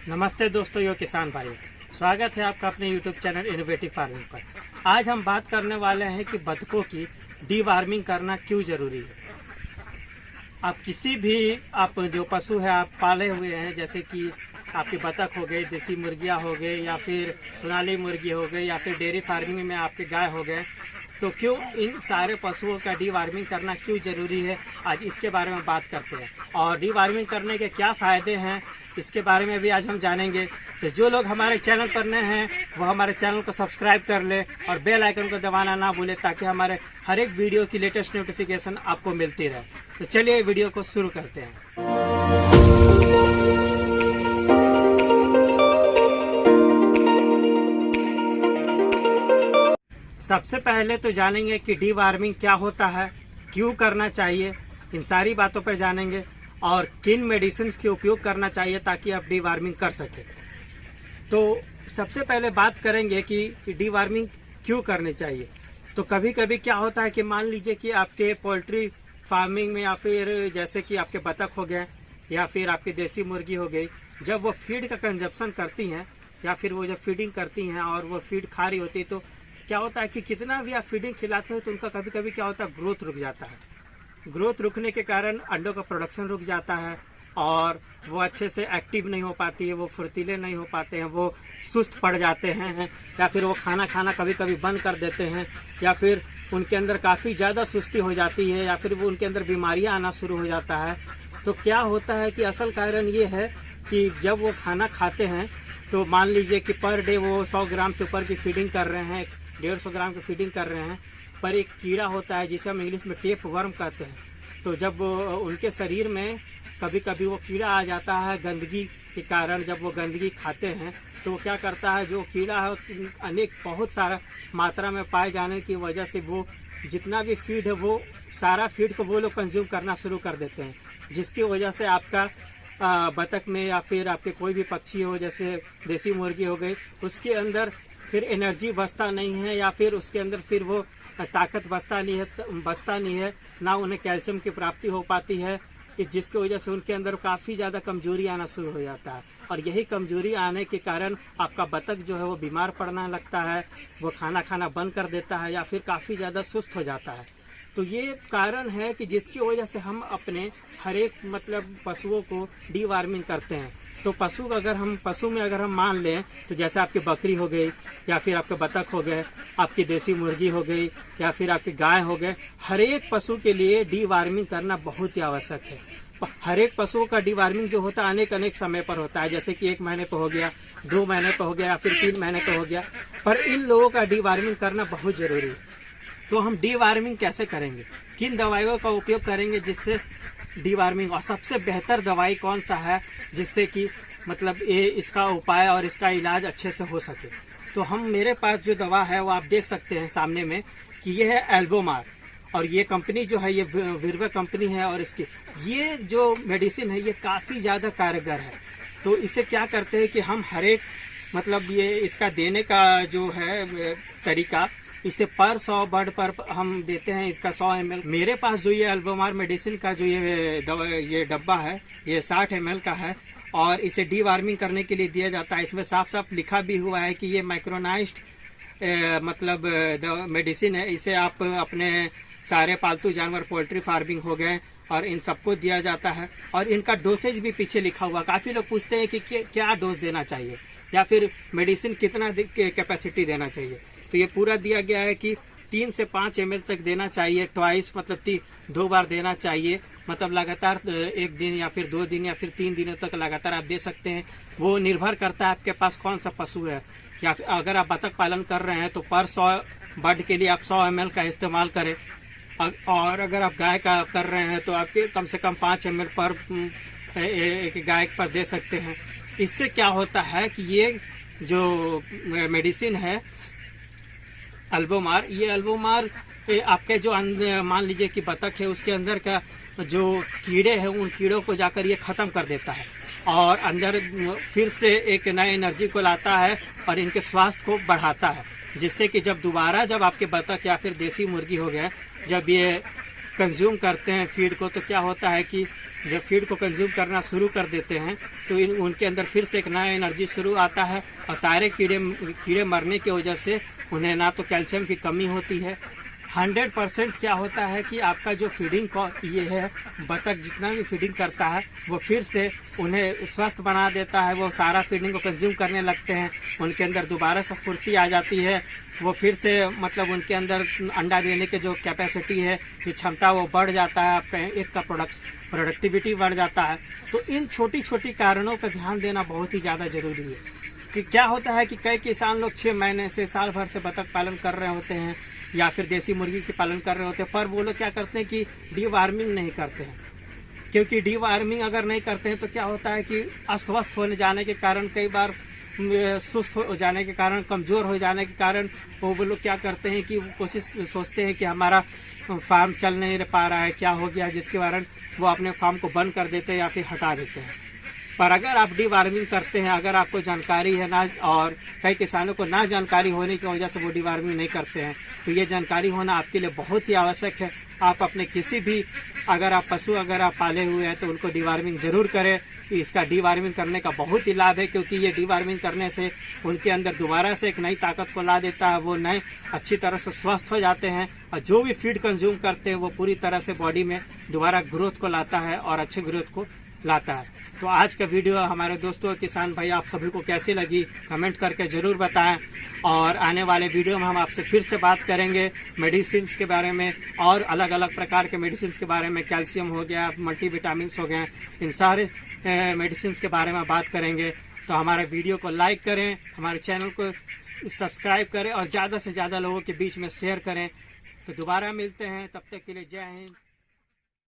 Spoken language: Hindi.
नमस्ते दोस्तों, यो किसान भाई, स्वागत है आपका अपने YouTube चैनल इनोवेटिव फार्मिंग पर। आज हम बात करने वाले हैं कि बतखों की डीवार्मिंग करना क्यों जरूरी है। आप किसी भी आप जो पशु है आप पाले हुए हैं, जैसे कि आपकी बतख हो गई, देसी मुर्गियां हो गई, या फिर सोनाली मुर्गी हो गई, या फिर डेयरी फार्मिंग में आपके गाय हो गए, तो क्यों इन सारे पशुओं का डीवार्मिंग करना क्यों जरूरी है, आज इसके बारे में बात करते हैं। और डीवार्मिंग करने के क्या फ़ायदे हैं, इसके बारे में भी आज हम जानेंगे। तो जो लोग हमारे चैनल पर नए हैं वो हमारे चैनल को सब्सक्राइब कर ले और बेल आइकन को दबाना ना भूले, ताकि हमारे हर एक वीडियो की लेटेस्ट नोटिफिकेशन आपको मिलती रहे। तो चलिए वीडियो को शुरू करते हैं। सबसे पहले तो जानेंगे कि डीवार्मिंग क्या होता है, क्यों करना चाहिए, इन सारी बातों पर जानेंगे और किन मेडिसिन के उपयोग करना चाहिए ताकि आप डीवार्मिंग कर सके। तो सबसे पहले बात करेंगे कि डीवार्मिंग क्यों करनी चाहिए। तो कभी कभी क्या होता है कि मान लीजिए कि आपके पोल्ट्री फार्मिंग में, या फिर जैसे कि आपके बतख हो गए या फिर आपकी देसी मुर्गी हो गई, जब वो फीड का कंजप्शन करती हैं या फिर वो जब फीडिंग करती हैं और वो फीड खा रही होती है, तो क्या होता है कि कितना भी आप फीडिंग खिलाते हो तो उनका कभी कभी क्या होता है, ग्रोथ रुक जाता है। ग्रोथ रुकने के कारण अंडों का प्रोडक्शन रुक जाता है और वो अच्छे से एक्टिव नहीं हो पाती है, वो फुर्तीले नहीं हो पाते हैं, वो सुस्त पड़ जाते हैं, या फिर वो खाना खाना कभी कभी बंद कर देते हैं, या फिर उनके अंदर काफ़ी ज़्यादा सुस्ती हो जाती है, या फिर वो उनके अंदर बीमारियां आना शुरू हो जाता है। तो क्या होता है कि असल कारण ये है कि जब वो खाना खाते हैं तो मान लीजिए कि पर डे वो 100 ग्राम से ऊपर की फीडिंग कर रहे हैं, 150 ग्राम की फीडिंग कर रहे हैं, पर एक कीड़ा होता है जिसे हम इंग्लिश में टेप वर्म कहते हैं। तो जब उनके शरीर में कभी कभी वो कीड़ा आ जाता है गंदगी के कारण, जब वो गंदगी खाते हैं तो वो क्या करता है, जो कीड़ा है बहुत सारा मात्रा में पाए जाने की वजह से वो जितना भी फीड है वो सारा फीड को वो लोग कंज्यूम करना शुरू कर देते हैं, जिसकी वजह से आपका बतख में या फिर आपके कोई भी पक्षी हो, जैसे देसी मुर्गी हो गई, उसके अंदर फिर एनर्जी बचता नहीं है, या फिर उसके अंदर फिर वो ताकत बचता नहीं है, ना उन्हें कैल्शियम की प्राप्ति हो पाती है, जिसकी वजह से उनके अंदर काफ़ी ज़्यादा कमजोरी आना शुरू हो जाता है। और यही कमजोरी आने के कारण आपका बतख जो है वो बीमार पड़ना लगता है, वो खाना खाना बंद कर देता है, या फिर काफ़ी ज़्यादा सुस्त हो जाता है। तो ये कारण है कि जिसकी वजह से हम अपने हर एक पशुओं को डीवार्मिंग करते हैं। तो पशु में अगर हम मान लें, तो जैसे आपकी बकरी हो गई, या फिर आपके बतख हो गए, आपकी देसी मुर्गी हो गई, या फिर आपकी गाय हो गए, हर एक पशु के लिए डीवार्मिंग करना बहुत ही आवश्यक है। हर एक पशुओं का डीवार्मिंग जो होता है अनेक समय पर होता है, जैसे कि 1 महीने पर हो गया, 2 महीने पर हो गया, या फिर 3 महीने पर हो गया, पर इन लोगों का डीवार्मिंग करना बहुत जरूरी है। तो हम डीवार्मिंग कैसे करेंगे, किन दवाइयों का उपयोग करेंगे जिससे डीवार्मिंग, और सबसे बेहतर दवाई कौन सा है जिससे कि ये इसका उपाय और इसका इलाज अच्छे से हो सके। तो मेरे पास जो दवा है वो आप देख सकते हैं सामने में कि ये है एल्बोमार, और ये कंपनी जो है ये विर्वे कंपनी है, और इसकी ये जो मेडिसिन है ये काफ़ी ज़्यादा कारगर है। तो इसे क्या करते हैं कि हम हर एक ये इसका देने का जो है तरीका, इसे पर 100 बर्ड पर हम देते हैं इसका 100 ml। मेरे पास जो ये एल्बोमार मेडिसिन का जो ये डब्बा है ये 60 ml का है, और इसे डीवार्मिंग करने के लिए दिया जाता है। इसमें साफ साफ लिखा भी हुआ है कि ये माइक्रोनाइज्ड मेडिसिन है। इसे आप अपने सारे पालतू जानवर, पोल्ट्री फार्मिंग हो गए, और इन सबको दिया जाता है, और इनका डोसेज भी पीछे लिखा हुआ। काफ़ी लोग पूछते हैं कि क्या डोज देना चाहिए, या फिर मेडिसिन कितना कैपेसिटी देना चाहिए। तो ये पूरा दिया गया है कि 3 से 5 ml तक देना चाहिए, ट्वाइस 2 बार देना चाहिए, लगातार 1 दिन या फिर 2 दिन या फिर 3 दिनों तक लगातार आप दे सकते हैं। वो निर्भर करता है आपके पास कौन सा पशु है, या फिर अगर आप बतख पालन कर रहे हैं तो पर 100 बर्ड के लिए आप 100 ml का इस्तेमाल करें, और अगर आप गाय का कर रहे हैं तो आप कम से कम 5 ml पर एक गाय पर दे सकते हैं। इससे क्या होता है कि ये जो मेडिसिन है एल्बोमार, ये एल्बोमार आपके जो मान लीजिए कि बतख है उसके अंदर का जो कीड़े हैं उन कीड़ों को जाकर ये ख़त्म कर देता है, और अंदर फिर से एक नई एनर्जी को लाता है और इनके स्वास्थ्य को बढ़ाता है, जिससे कि जब आपके बतख या फिर देसी मुर्गी हो गए, जब ये कंज्यूम करते हैं फीड को, तो क्या होता है कि जब फीड को कंज्यूम करना शुरू कर देते हैं तो उनके अंदर फिर से एक नया एनर्जी शुरू आता है और सारे कीड़े मरने की वजह से उन्हें ना तो कैल्शियम की कमी होती है। 100% क्या होता है कि आपका जो फीडिंग ये है, बतख जितना भी फीडिंग करता है वो फिर से उन्हें स्वस्थ बना देता है। वो सारा फीडिंग को कंज्यूम करने लगते हैं, उनके अंदर दोबारा से फुर्ती आ जाती है। वो फिर से मतलब उनके अंदर अंडा देने की जो कैपेसिटी है, जो क्षमता, वो बढ़ जाता है, एक का प्रोडक्टिविटी बढ़ जाता है। तो इन छोटी छोटी कारणों पर ध्यान देना बहुत ही ज़्यादा ज़रूरी है। कि क्या होता है कि कई किसान लोग 6 महीने से साल भर से बतख पालन कर रहे होते हैं या फिर देसी मुर्गी के पालन कर रहे होते हैं, पर वो लोग क्या करते हैं कि डीवार्मिंग नहीं करते हैं। क्योंकि डीवार्मिंग अगर नहीं करते हैं तो क्या होता है कि अस्वस्थ होने जाने के कारण, कई बार सुस्त हो जाने के कारण, कमज़ोर हो जाने के कारण वो लोग क्या करते हैं कि सोचते हैं कि हमारा फार्म चल नहीं पा रहा है, क्या हो गया, जिसके कारण वो अपने फार्म को बंद कर देते हैं या फिर हटा देते हैं। पर अगर आप डीवार्मिंग करते हैं, अगर आपको जानकारी है ना, और कई किसानों को ना जानकारी होने की वजह से वो डीवार्मिंग नहीं करते हैं, तो ये जानकारी होना आपके लिए बहुत ही आवश्यक है। आप अपने किसी भी अगर आप पशु अगर आप पाले हुए हैं तो उनको डीवार्मिंग जरूर करें। कि इसका डीवार्मिंग करने का बहुत ही लाभ है, क्योंकि ये डीवार्मिंग करने से उनके अंदर दोबारा से एक नई ताकत को ला देता है। वो नए अच्छी तरह से स्वस्थ हो जाते हैं और जो भी फीड कंज्यूम करते हैं वो पूरी तरह से बॉडी में दोबारा ग्रोथ को लाता है और अच्छे ग्रोथ को लाता है। तो आज का वीडियो हमारे दोस्तों किसान भाई आप सभी को कैसी लगी कमेंट करके ज़रूर बताएं। और आने वाले वीडियो में हम आपसे फिर से बात करेंगे मेडिसिन के बारे में, और अलग अलग प्रकार के मेडिसिन के बारे में, कैल्शियम हो गया, मल्टीविटामिन हो गए, इन सारे मेडिसिन के बारे में बात करेंगे। तो हमारे वीडियो को लाइक करें, हमारे चैनल को सब्सक्राइब करें और ज़्यादा से ज़्यादा लोगों के बीच में शेयर करें। तो दोबारा मिलते हैं, तब तक के लिए जय हिंद।